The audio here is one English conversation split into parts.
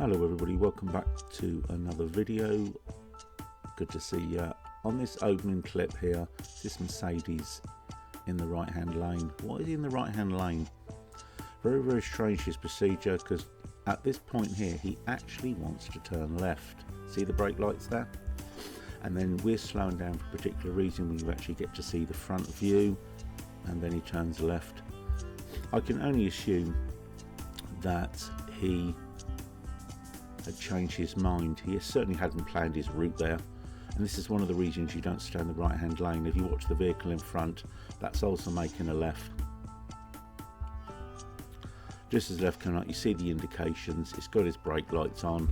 Hello everybody, welcome back to another video. Good to see you. On this opening clip here, this Mercedes in the right hand lane. What is he in the right hand lane? Very strange his procedure, because at this point here he actually wants to turn left. See the brake lights there? And then we're slowing down for a particular reason. We actually get to see the front view, and then he turns left. I can only assume that he had changed his mind. He certainly hadn't planned his route there, and this is one of the reasons you don't stay in the right hand lane. If you watch the vehicle in front, that's also making a left. Just as left coming out, you see the indications. It's got his brake lights on,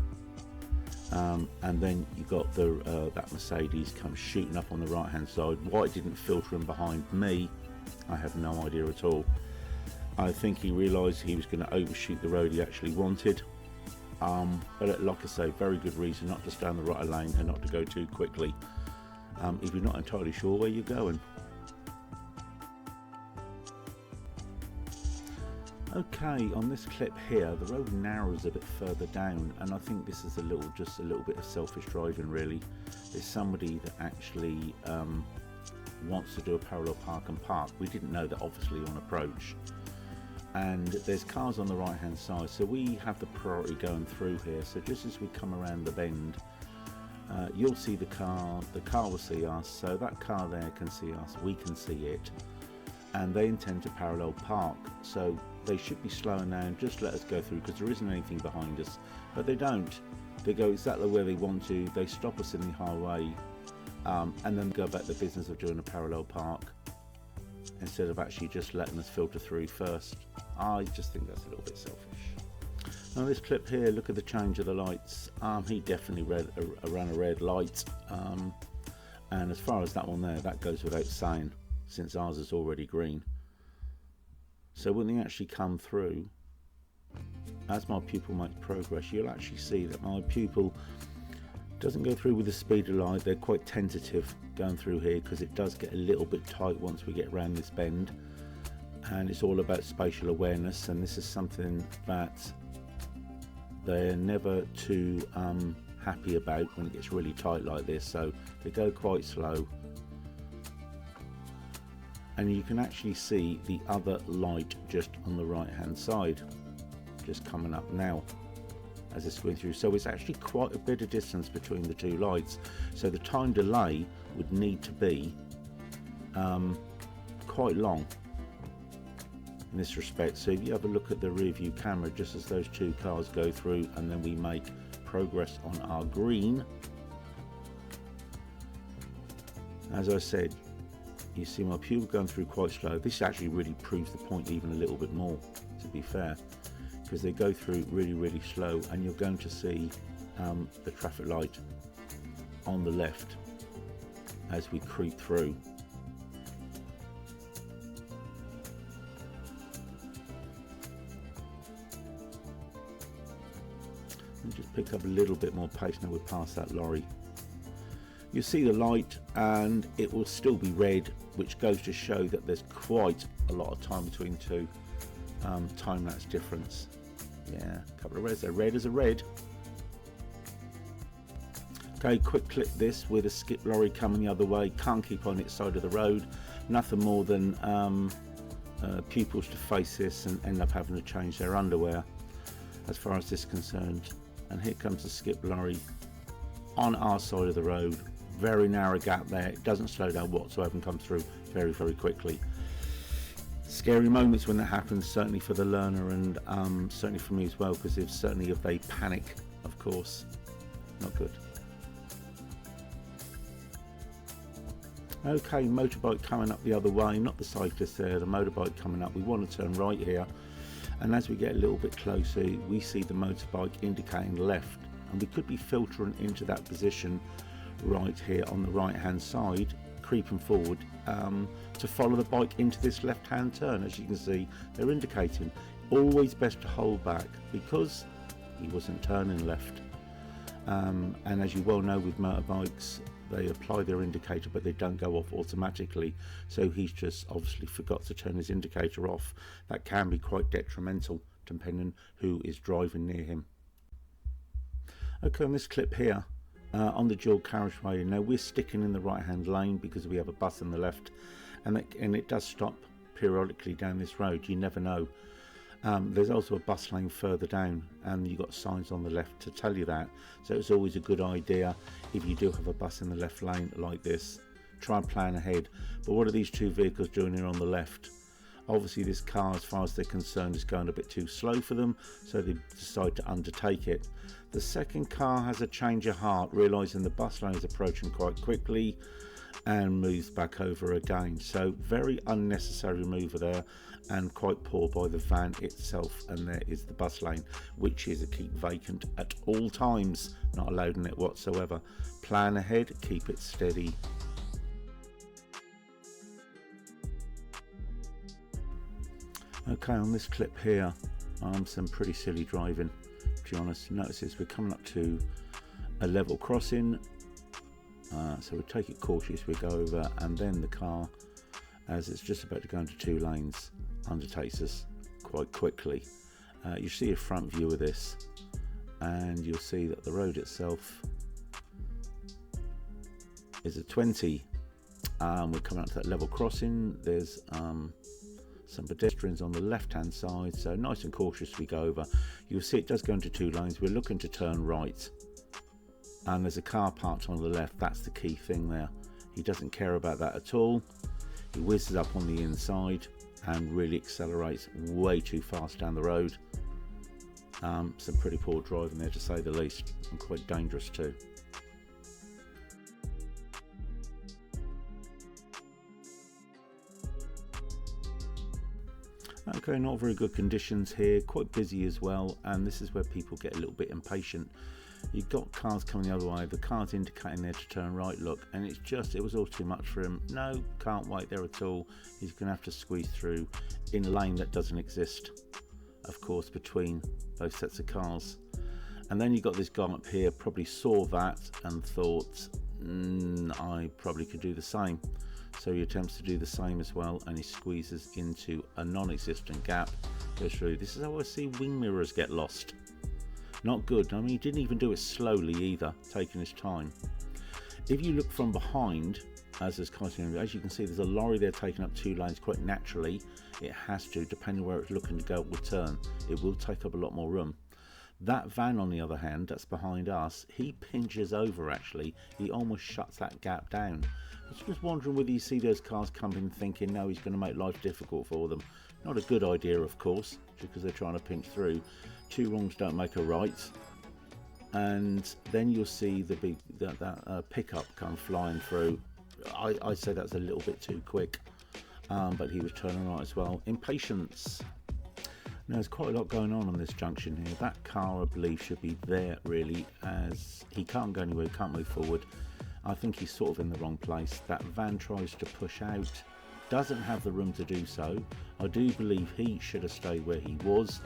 and then you got the that Mercedes comes shooting up on the right hand side. Why it didn't filter in behind me, I have no idea at all. I think he realised he was going to overshoot the road he actually wanted. But like I say, very good reason not to stay on the right lane and not to go too quickly if you're not entirely sure where you're going. Okay, on this clip here, the road narrows a bit further down, and I think this is just a little bit of selfish driving really. There's somebody that actually wants to do a parallel park and park. We didn't know that obviously on approach. And there's cars on the right hand side, so we have the priority going through here. So just as we come around the bend, you'll see the car will see us, so that car there can see us, we can see it, and they intend to parallel park. So they should be slowing down, just let us go through, because there isn't anything behind us. But they don't. They go exactly where they want to. They stop us in the highway, and then go about the business of doing a parallel park, instead of actually just letting us filter through first. I just think that's a little bit selfish. Now this clip here, look at the change of the lights. He definitely ran a red light, and as far as that one there, that goes without saying, since ours is already green. So when they actually come through, as my pupil makes progress, you'll actually see that my pupil doesn't go through with the speed of light. They're quite tentative going through here, because it does get a little bit tight once we get around this bend, and it's all about spatial awareness, and this is something that they're never too happy about when it gets really tight like this. So they go quite slow, and you can actually see the other light just on the right hand side, just coming up now as it's going through. So it's actually quite a bit of distance between the two lights, so the time delay would need to be quite long in this respect. So if you have a look at the rear view camera, just as those two cars go through and then we make progress on our green, as I said, you see my pupil going through quite slow. This actually really proves the point even a little bit more, to be fair, because they go through really slow, and you're going to see the traffic light on the left as we creep through. And just pick up a little bit more pace now we're past that lorry. You see the light, and it will still be red, which goes to show that there's quite a lot of time between two time-lapse difference. Yeah, a couple of reds there. Red is a red. Okay, quick clip this with a skip lorry coming the other way. Can't keep on its side of the road. Nothing more than pupils to face this and end up having to change their underwear, as far as this is concerned. And here comes the skip lorry on our side of the road. Very narrow gap there. It doesn't slow down whatsoever and comes through very quickly. Scary moments when that happens, certainly for the learner, and certainly for me as well, because if they panic, of course, not good. Okay, motorbike coming up the other way, not the cyclist there, the motorbike coming up. We want to turn right here, and as we get a little bit closer, we see the motorbike indicating left, and we could be filtering into that position right here on the right hand side, creeping forward to follow the bike into this left hand turn. As you can see, they're indicating. Always best to hold back, because he wasn't turning left, and as you well know with motorbikes, they apply their indicator but they don't go off automatically, so he's just obviously forgot to turn his indicator off. That can be quite detrimental depending who is driving near him. Okay, on this clip here, on the dual carriageway, now we're sticking in the right hand lane because we have a bus on the left, and it does stop periodically down this road. You never know. There's also a bus lane further down, and you've got signs on the left to tell you that, so it's always a good idea if you do have a bus in the left lane like this, try and plan ahead. But what are these two vehicles doing here on the left? Obviously this car, as far as they're concerned, is going a bit too slow for them, so they decide to undertake it. The second car has a change of heart, realising the bus lane is approaching quite quickly, and moves back over again. So very unnecessary maneuver there, and quite poor by the van itself. And there is the bus lane, which is to keep vacant at all times, not allowed in it whatsoever. Plan ahead, keep it steady. Okay, on this clip here, some pretty silly driving, to be honest. Notice this, we're coming up to a level crossing, so we take it cautious, we go over, and then the car, as it's just about to go into two lanes, undertakes us quite quickly. You see a front view of this, and you'll see that the road itself is a 20. We're coming up to that level crossing. There's some pedestrians on the left hand side, so nice and cautious we go over. You'll see it does go into two lanes. We're looking to turn right, and there's a car parked on the left. That's the key thing there. He doesn't care about that at all. He whizzes up on the inside and really accelerates way too fast down the road. Some pretty poor driving there, to say the least, and quite dangerous too. Okay, not very good conditions here, quite busy as well, and this is where people get a little bit impatient. You've got cars coming the other way, the car's indicating there to turn right, look, and it was all too much for him. No, can't wait there at all. He's going to have to squeeze through in a lane that doesn't exist, of course, between both sets of cars. And then you've got this guy up here, probably saw that and thought, I probably could do the same. So he attempts to do the same as well, and he squeezes into a non-existent gap, goes through. This is how I see wing mirrors get lost. Not good. I mean, he didn't even do it slowly either, taking his time. If you look from behind, as you can see, there's a lorry there taking up two lanes quite naturally. It has to, depending where it's looking to go, it will turn. It will take up a lot more room. That van, on the other hand, that's behind us, he pinches over actually. He almost shuts that gap down. I was just wondering whether you see those cars coming thinking, no, he's going to make life difficult for them. Not a good idea, of course, because they're trying to pinch through. Two wrongs don't make a right. And then you'll see the big pickup come flying through. I'd say that's a little bit too quick, but he was turning right as well. Impatience. Now, there's quite a lot going on this junction here. That car, I believe, should be there really, as he can't go anywhere, he can't move forward. I think he's sort of in the wrong place. That van tries to push out, doesn't have the room to do so. I do believe he should have stayed where he was.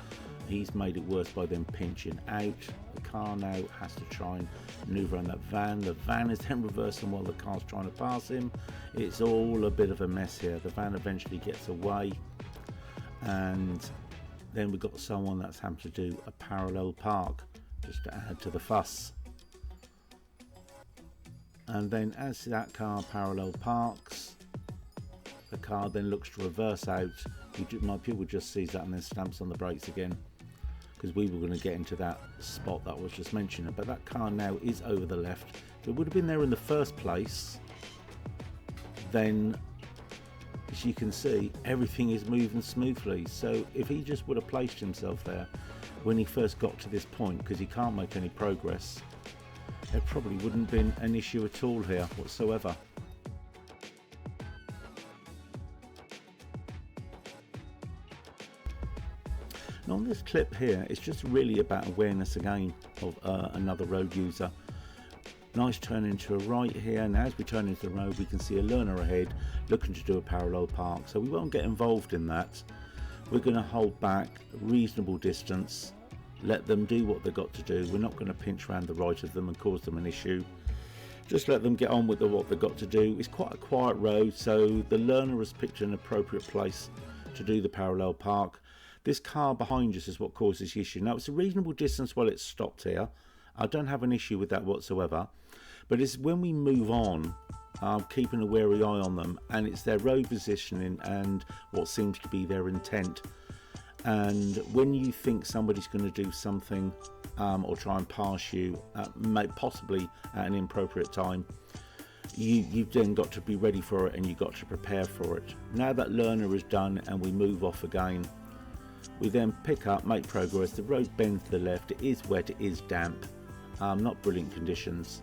He's made it worse by them pinching out. The car now has to try and maneuver around that van. The van is then reversing while the car's trying to pass him. It's all a bit of a mess here. The van eventually gets away, and then we've got someone that's having to do a parallel park just to add to the fuss. And then as that car parallel parks, the car then looks to reverse out. My pupil just sees that and then stamps on the brakes again, because we were going to get into that spot that I was just mentioning. But that car now is over the left. If it would have been there in the first place, then as you can see, everything is moving smoothly. So if he just would have placed himself there when he first got to this point, because he can't make any progress, it probably wouldn't have been an issue at all here whatsoever. Now on this clip here, it's just really about awareness again of another road user. Nice turn into a right here. Now as we turn into the road, we can see a learner ahead looking to do a parallel park, so we won't get involved in that. We're going to hold back a reasonable distance, let them do what they've got to do. We're not going to pinch around the right of them and cause them an issue. Just let them get on with what they've got to do. It's quite a quiet road, so the learner has picked an appropriate place to do the parallel park. This car behind us is what causes the issue. Now it's a reasonable distance while it's stopped here, I don't have an issue with that whatsoever, but it's when we move on, keeping a wary eye on them, and it's their road positioning and what seems to be their intent. And when you think somebody's going to do something or try and pass you, possibly at an inappropriate time, you've then got to be ready for it, and you've got to prepare for it. Now that learner is done and we move off again, we then pick up, make progress. The road bends to the left, it is wet, it is damp, not brilliant conditions.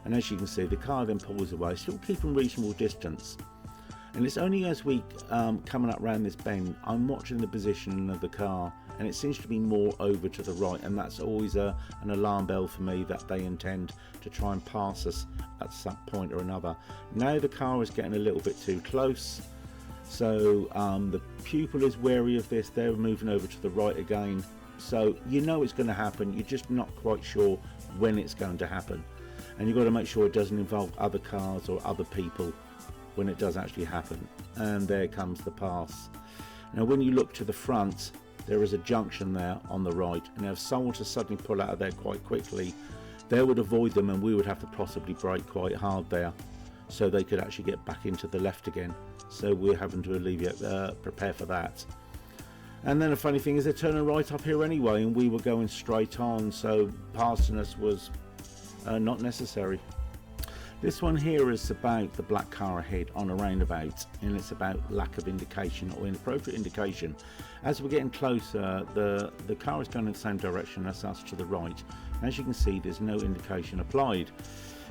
And as you can see, the car then pulls away, still keeping reasonable distance. And it's only as we coming up around this bend, I'm watching the position of the car, and it seems to be more over to the right, and that's always an alarm bell for me that they intend to try and pass us at some point or another. Now the car is getting a little bit too close, so the pupil is wary of this. They're moving over to the right again, so you know it's going to happen, you're just not quite sure when it's going to happen, and you've got to make sure it doesn't involve other cars or other people when it does actually happen. And there comes the pass. Now when you look to the front, there is a junction there on the right, and if someone were to suddenly pull out of there quite quickly, they would avoid them, and we would have to possibly brake quite hard there so they could actually get back into the left again. So we're having to prepare for that. And then the funny thing is, they're turning right up here anyway, and we were going straight on, so passing us was not necessary. This one here is about the black car ahead on a roundabout, and it's about lack of indication or inappropriate indication. As we're getting closer, the car is going in the same direction as us to the right. As you can see, there's no indication applied.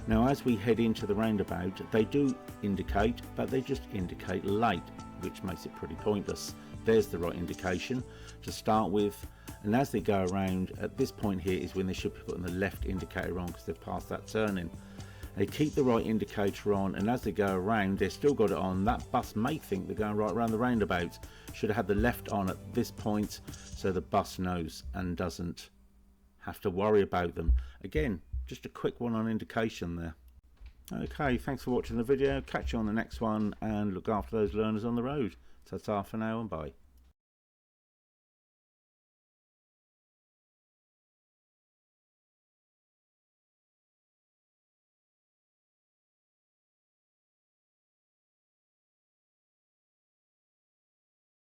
Now as we head into the roundabout, they do indicate, but they just indicate late, which makes it pretty pointless. There's the right indication to start with, and as they go around, at this point here is when they should be putting the left indicator on, because they've passed that turning. They keep the right indicator on, and as they go around, they've still got it on. That bus may think they're going right around the roundabout. Should have had the left on at this point, so the bus knows and doesn't have to worry about them. Again, just a quick one on indication there. Okay, thanks for watching the video. Catch you on the next one, and look after those learners on the road. Ta-ta for now, and bye.